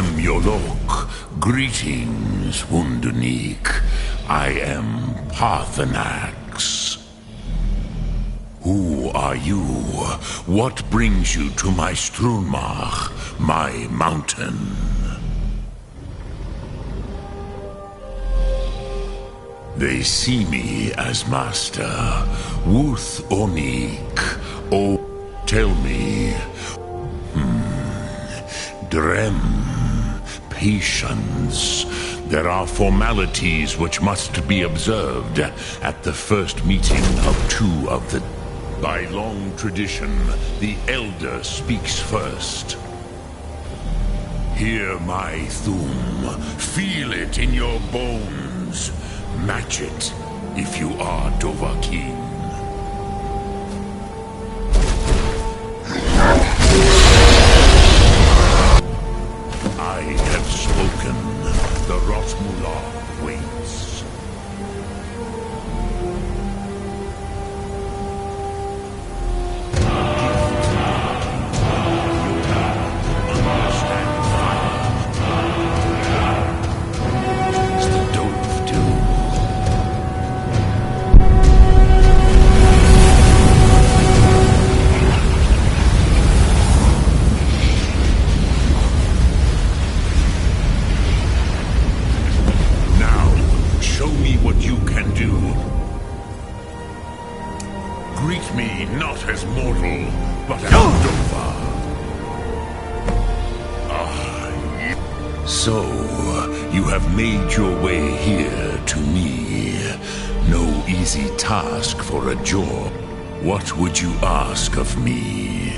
Yolok. Greetings, Wunderneek. I am Parthenax. Who are you? What brings you to my Strunmach, my mountain? They see me as master. Wuth Onik. Oh, tell me. Drem. Patience. There are formalities which must be observed at the first meeting of two of the... By long tradition, the elder speaks first. Hear my thum. Feel it in your bones. Match it if you are Dovahkiin. I have spoken. The Rotmular waits. Greet me not as mortal, but as Dova. So, you have made your way here to me. No easy task for a job. What would you ask of me?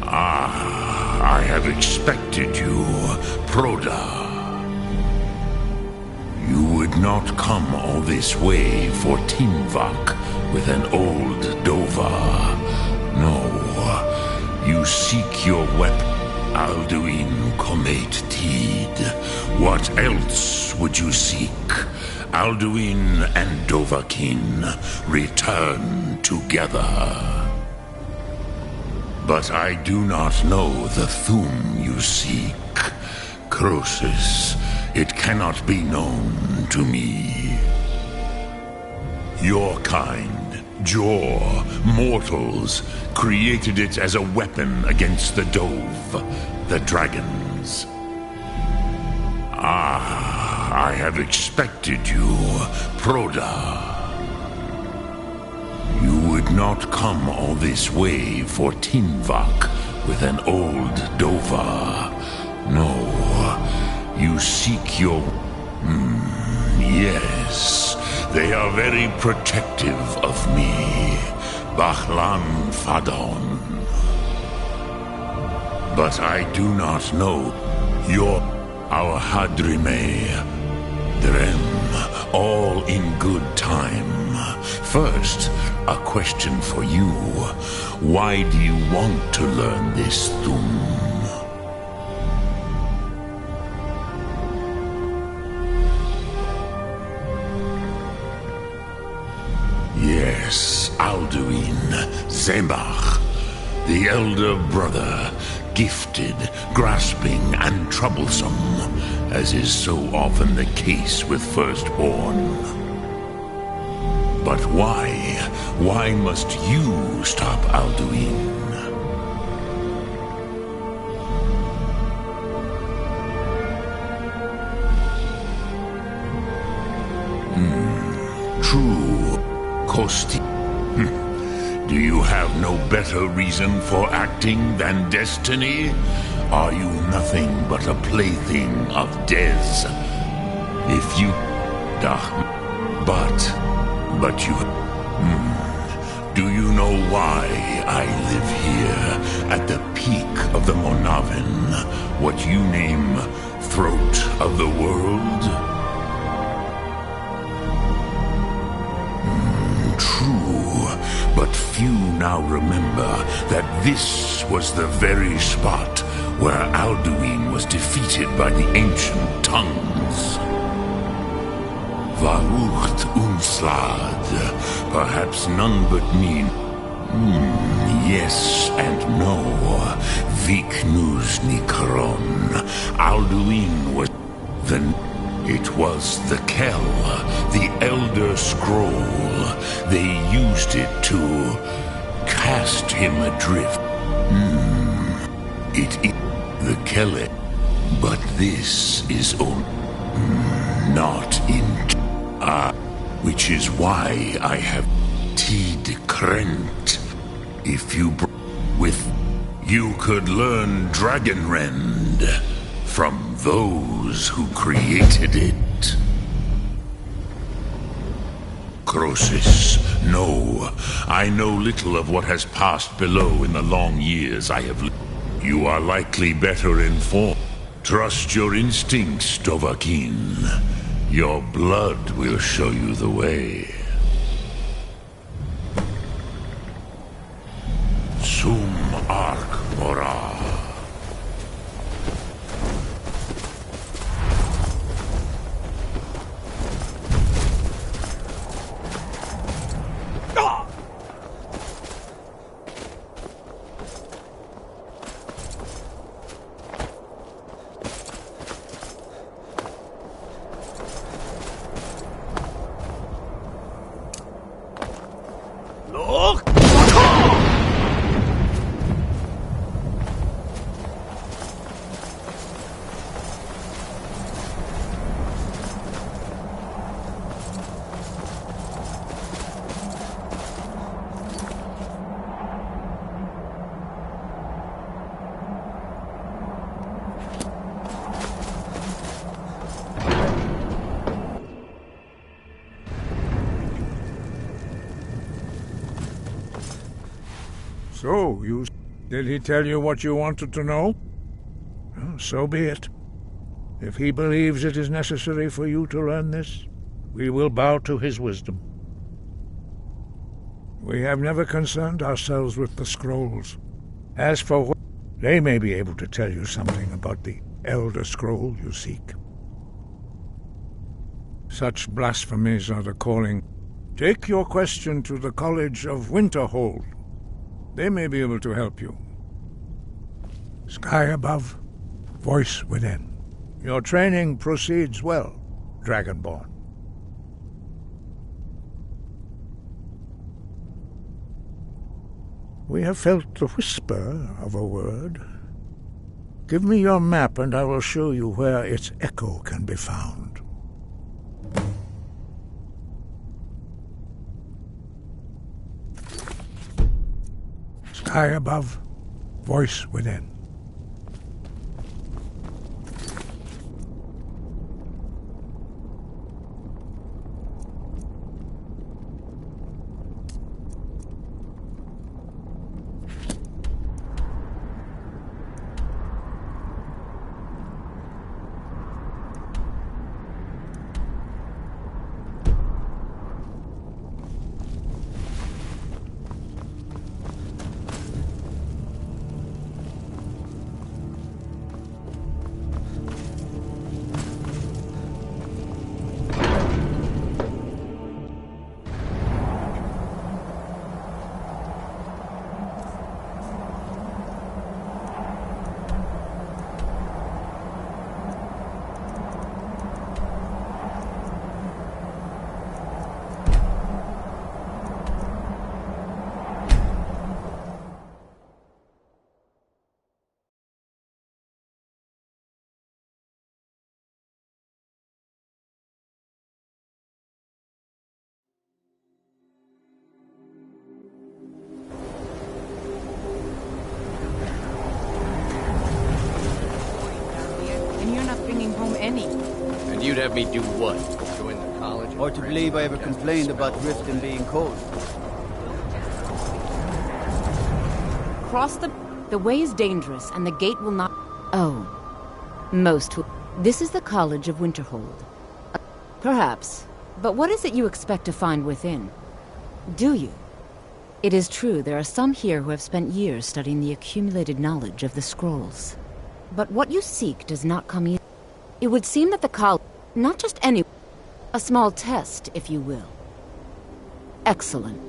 I have expected you, Proda. You would not come all this way for Tinvak with an old Dova. No, you seek your weapon, Alduin Comet Teed. What else would you seek? Alduin and Dovahkiin return together. But I do not know the Thum you seek. Croesus, it cannot be known to me. Your kind, Jor, mortals, created it as a weapon against the Dove, the dragons. I have expected you, Proda. You would not come all this way for Tinvak with an old Dova. No, you seek your... yes, they are very protective of me. Bahlan Fadon. But I do not know our Hadrime, Drem, all in good time. First, a question for you. Why do you want to learn this Thum? Yes, Alduin, Zebach, the elder brother, gifted, grasping, and troublesome, as is so often the case with firstborn. But why? Why must you stop Alduin? True, Kosti. Do you have no better reason for acting than destiny? Are you nothing but a plaything of Dez? If you... But you... Do you know why I live here, at the peak of the Monavin, what you name Throat of the World? True, but few now remember that this was the very spot where Alduin was defeated by the ancient tongues. Varucht Unslad, perhaps none but me. Yes and no. Vik News Nikron. Alduin was then. It was the Kell, the Elder Scroll. They used it to cast him adrift. It is the Kelly, but this is not in which is why I have Tid Krent. If you you could learn Dragonrend from those who created it. Croesus, no. I know little of what has passed below in the long years I have lived. You are likely better informed. Trust your instincts, Dovahkiin. Your blood will show you the way. Sum Ark Mora. So, did he tell you what you wanted to know? Well, so be it. If he believes it is necessary for you to learn this, we will bow to his wisdom. We have never concerned ourselves with the scrolls. As for what, they may be able to tell you something about the Elder Scroll you seek. Such blasphemies are the calling. Take your question to the College of Winterhold. They may be able to help you. Sky above, voice within. Your training proceeds well, Dragonborn. We have felt the whisper of a word. Give me your map and I will show you where its echo can be found. Sky above, voice within. And you'd have me do what? Join the college? Or to believe I ever complained about Riften being cold. Cross the way is dangerous, and the gate will not... Oh. Most will... This is the College of Winterhold. Perhaps. But what is it you expect to find within? Do you? It is true, there are some here who have spent years studying the accumulated knowledge of the scrolls. But what you seek does not come easy. It would seem that the college... Not just any... A small test, if you will. Excellent.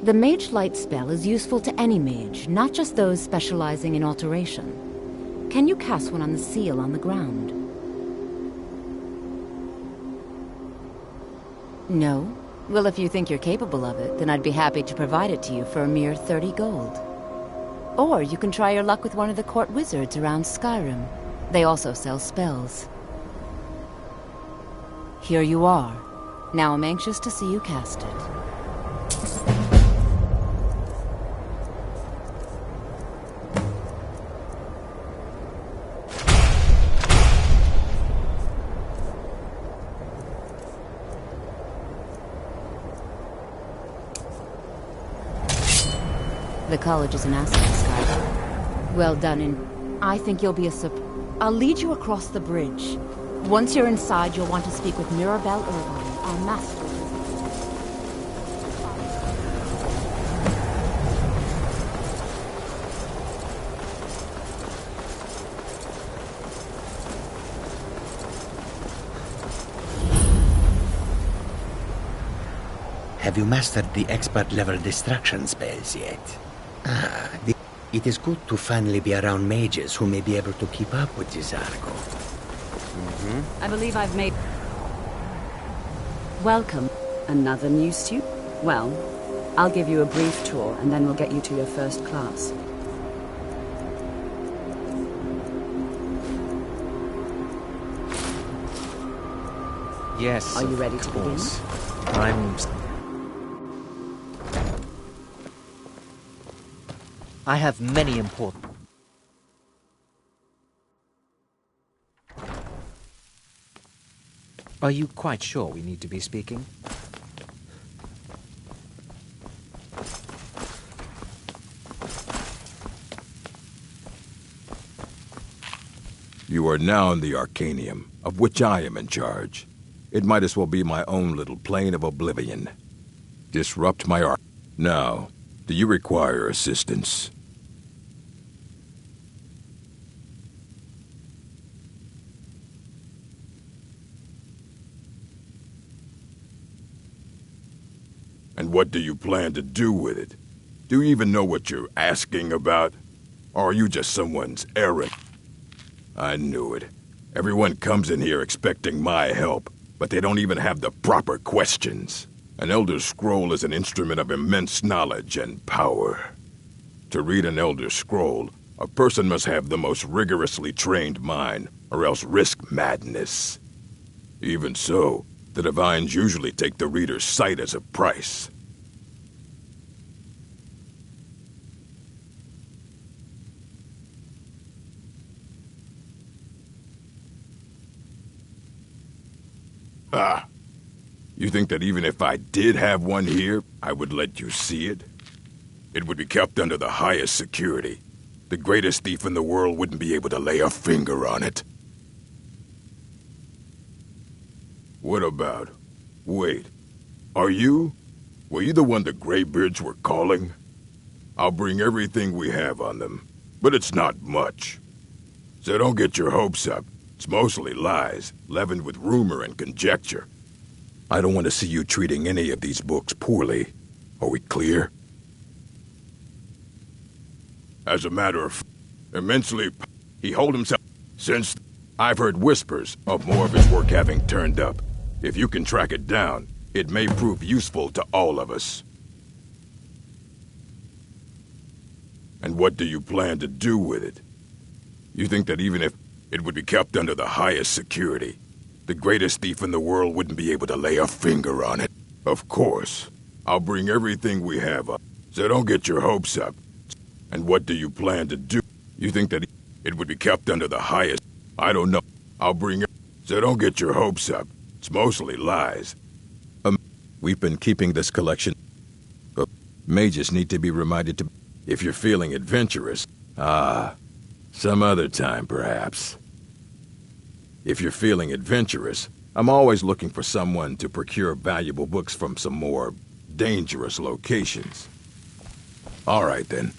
The Mage Light spell is useful to any mage, not just those specializing in alteration. Can you cast one on the seal on the ground? No? Well, if you think you're capable of it, then I'd be happy to provide it to you for a mere 30 gold. Or you can try your luck with one of the court wizards around Skyrim. They also sell spells. Here you are. Now I'm anxious to see you cast it. The college is an asset, Skylar. Well done, and I think you'll be I'll lead you across the bridge. Once you're inside, you'll want to speak with Mirabelle Irvine, our master. Have you mastered the expert-level distraction spells yet? It is good to finally be around mages who may be able to keep up with this Argo. I believe I've made... Welcome. Another new student? Well, I'll give you a brief tour, and then we'll get you to your first class. Yes, Are you ready to begin? I have many important... Are you quite sure we need to be speaking? You are now in the Arcanium, of which I am in charge. It might as well be my own little plane of oblivion. Disrupt my arc. Now, do you require assistance? And what do you plan to do with it? Do you even know what you're asking about? Or are you just someone's errand? I knew it. Everyone comes in here expecting my help, but they don't even have the proper questions. An Elder Scroll is an instrument of immense knowledge and power. To read an Elder Scroll, a person must have the most rigorously trained mind, or else risk madness. Even so, the Divines usually take the reader's sight as a price. Ah. You think that even if I did have one here, I would let you see it? It would be kept under the highest security. The greatest thief in the world wouldn't be able to lay a finger on it. What about... Wait. Were you the one the Greybeards were calling? I'll bring everything we have on them, but it's not much. So don't get your hopes up. It's mostly lies, leavened with rumor and conjecture. I don't want to see you treating any of these books poorly. Are we clear? As a matter of... he hold himself... Since I've heard whispers of more of his work having turned up. If you can track it down, it may prove useful to all of us. And what do you plan to do with it? You think that even if it would be kept under the highest security, the greatest thief in the world wouldn't be able to lay a finger on it? Of course. I'll bring everything we have up, so don't get your hopes up. And what do you plan to do? You think that it would be kept under the highest... I don't know. I'll bring it, so don't get your hopes up. It's mostly lies. We've been keeping this collection. Mages need to be reminded to... If you're feeling adventurous... some other time, perhaps. If you're feeling adventurous, I'm always looking for someone to procure valuable books from some more dangerous locations. All right, then.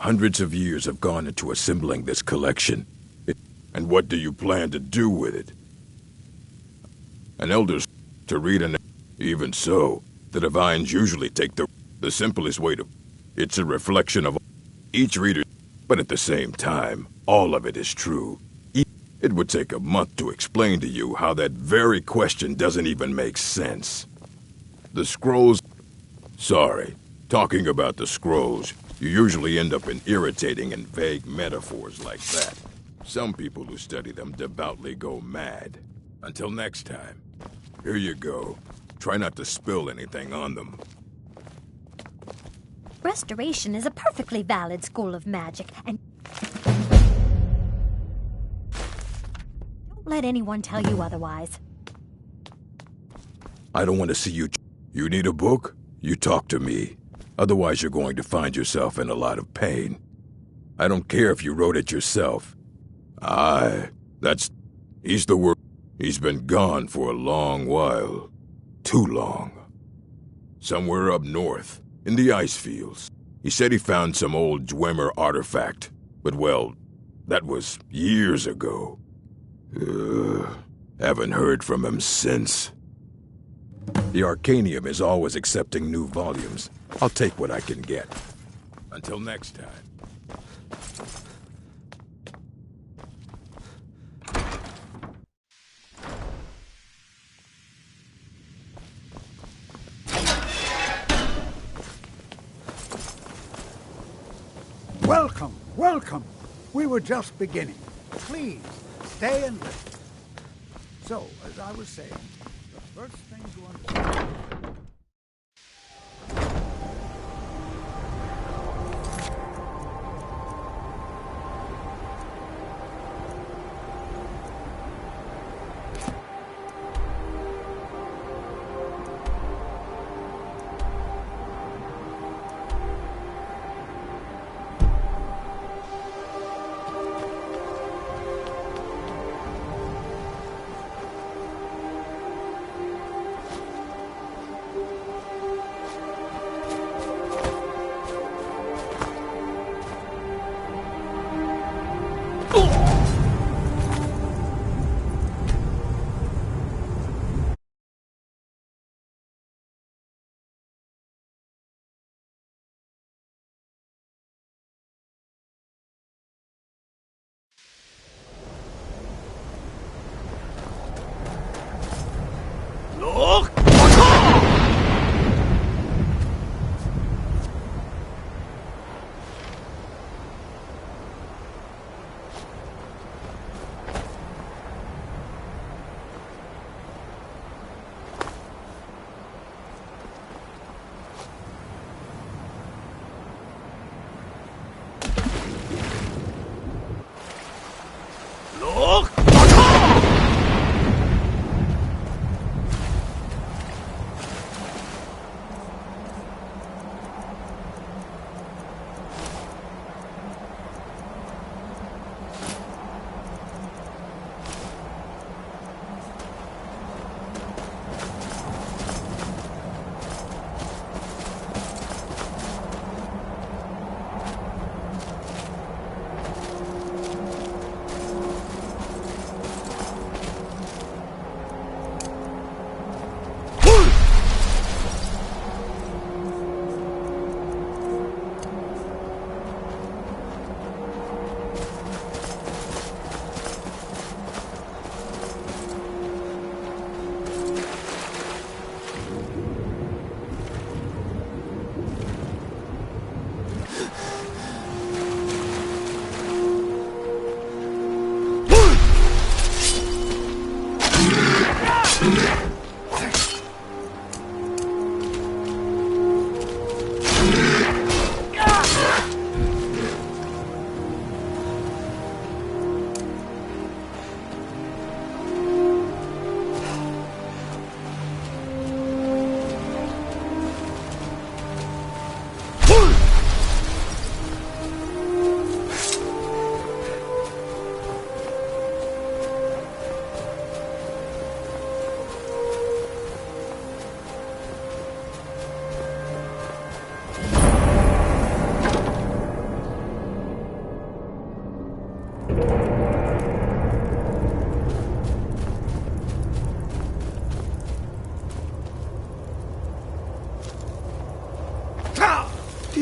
Hundreds of years have gone into assembling this collection. And what do you plan to do with it? An elder's to read an... Even so, the divines usually take the simplest way to... It's a reflection of each reader, but at the same time, all of it is true. It would take a month to explain to you how that very question doesn't even make sense. The scrolls... Sorry, talking about the scrolls, you usually end up in irritating and vague metaphors like that. Some people who study them devoutly go mad. Until next time, here you go. Try not to spill anything on them. Restoration is a perfectly valid school of magic, and don't let anyone tell you otherwise. I don't want to see you... You need a book? You talk to me. Otherwise you're going to find yourself in a lot of pain. I don't care if you wrote it yourself. He's the word. He's been gone for a long while. Too long. Somewhere up north, in the ice fields. He said he found some old Dwemer artifact. But well, that was years ago. Haven't heard from him since. The Arcanium is always accepting new volumes. I'll take what I can get. Until next time. Welcome, welcome. We were just beginning. Please, stay and listen. So, as I was saying, the first thing to understand...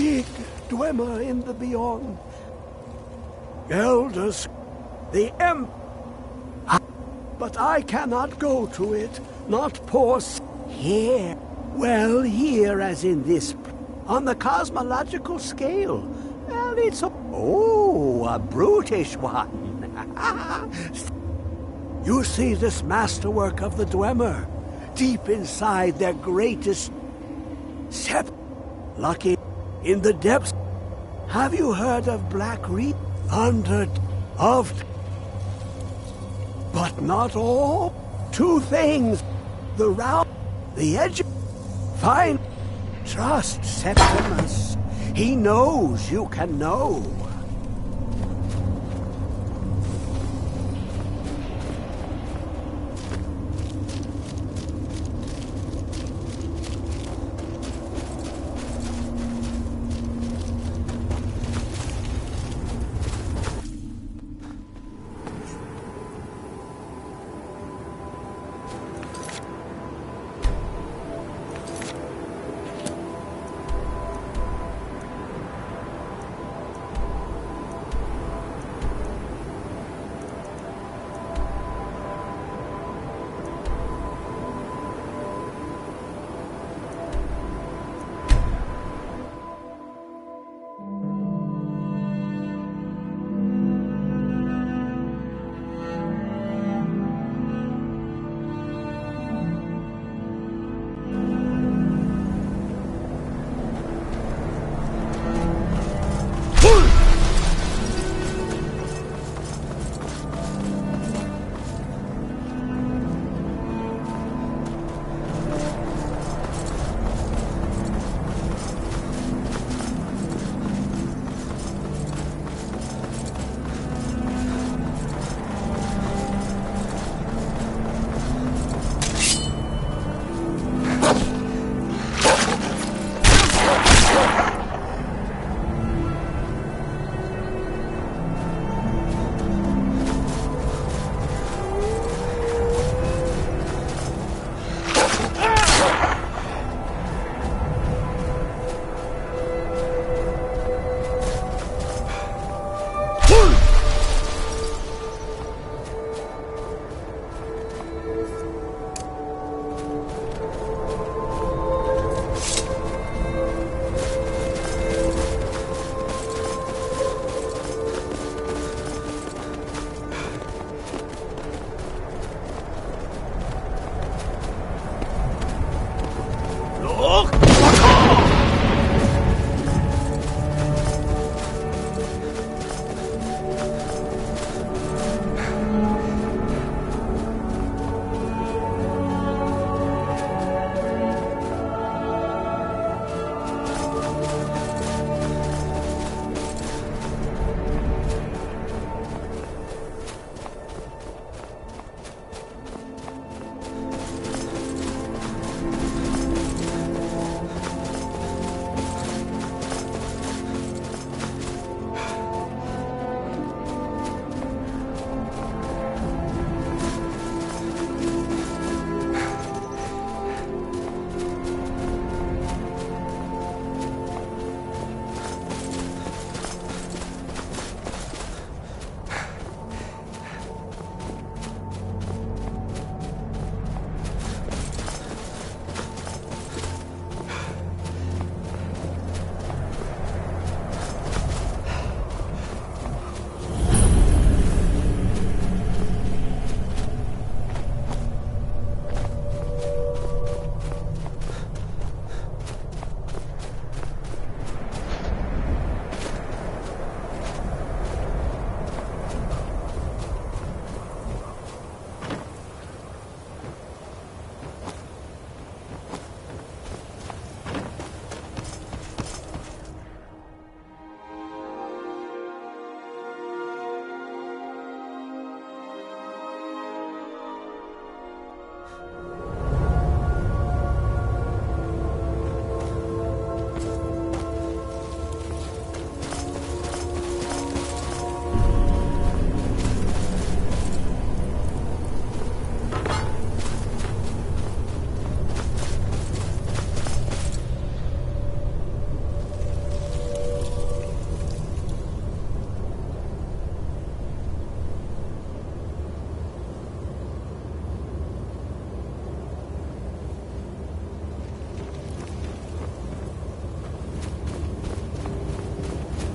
big Dwemer in the beyond. Elders, the but I cannot go to it, not here. Well, here as in this, on the cosmological scale. Well, it's a brutish one. You see this masterwork of the Dwemer, deep inside their greatest lucky in the depths. Have you heard of Black Reed? But not all. Two things. The round, the edge. Fine. Trust Septimus. He knows you can know.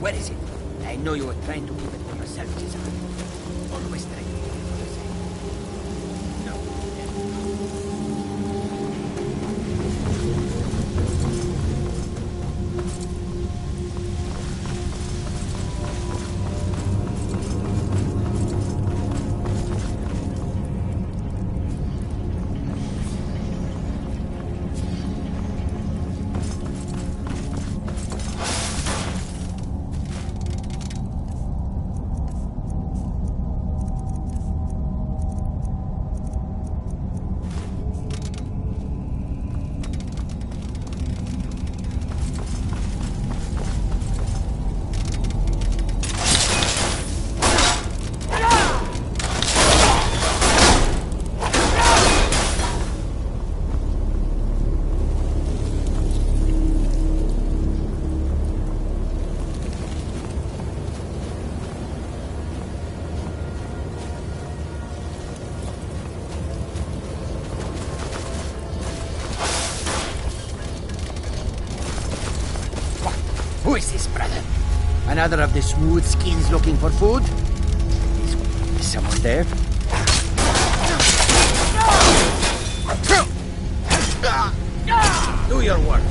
Where is it? I know you were trying to keep it for yourself, Cesar. Always trying to keep it for yourself. Who is this, brother? Another of the smooth skins looking for food? Is someone there? Do your worst.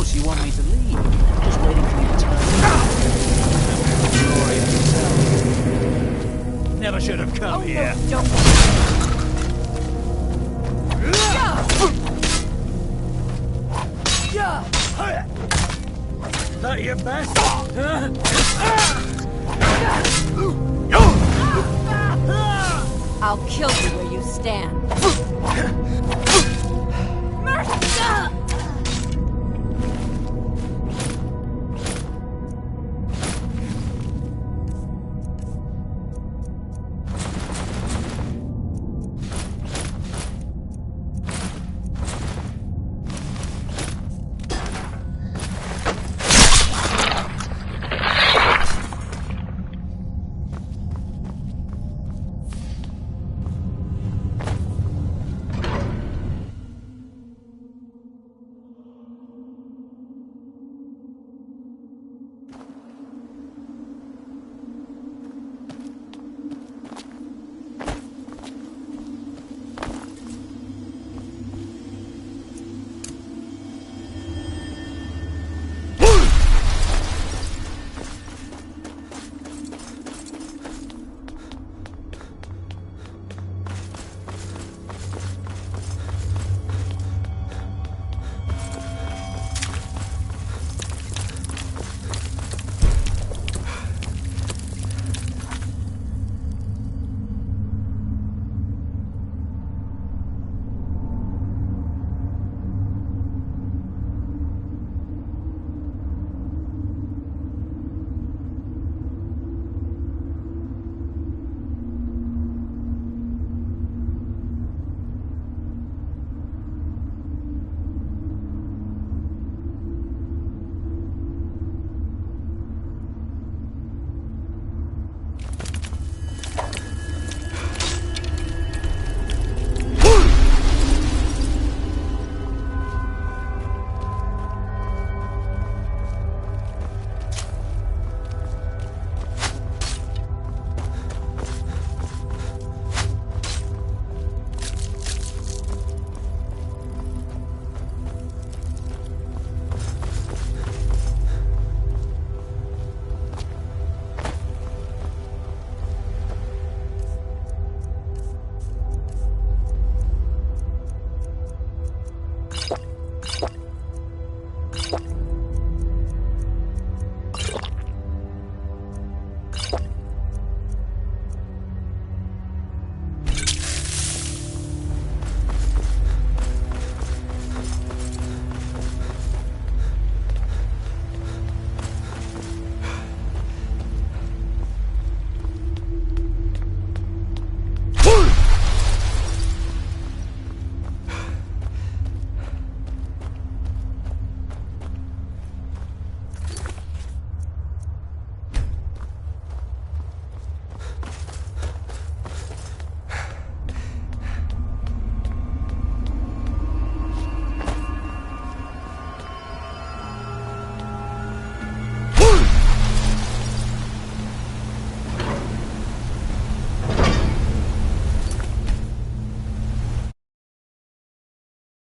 course, you want me to leave. Just waiting for you to turn up. Glory of yourself. Never should have come here. No, don't. Is that your best? I'll kill you where you stand.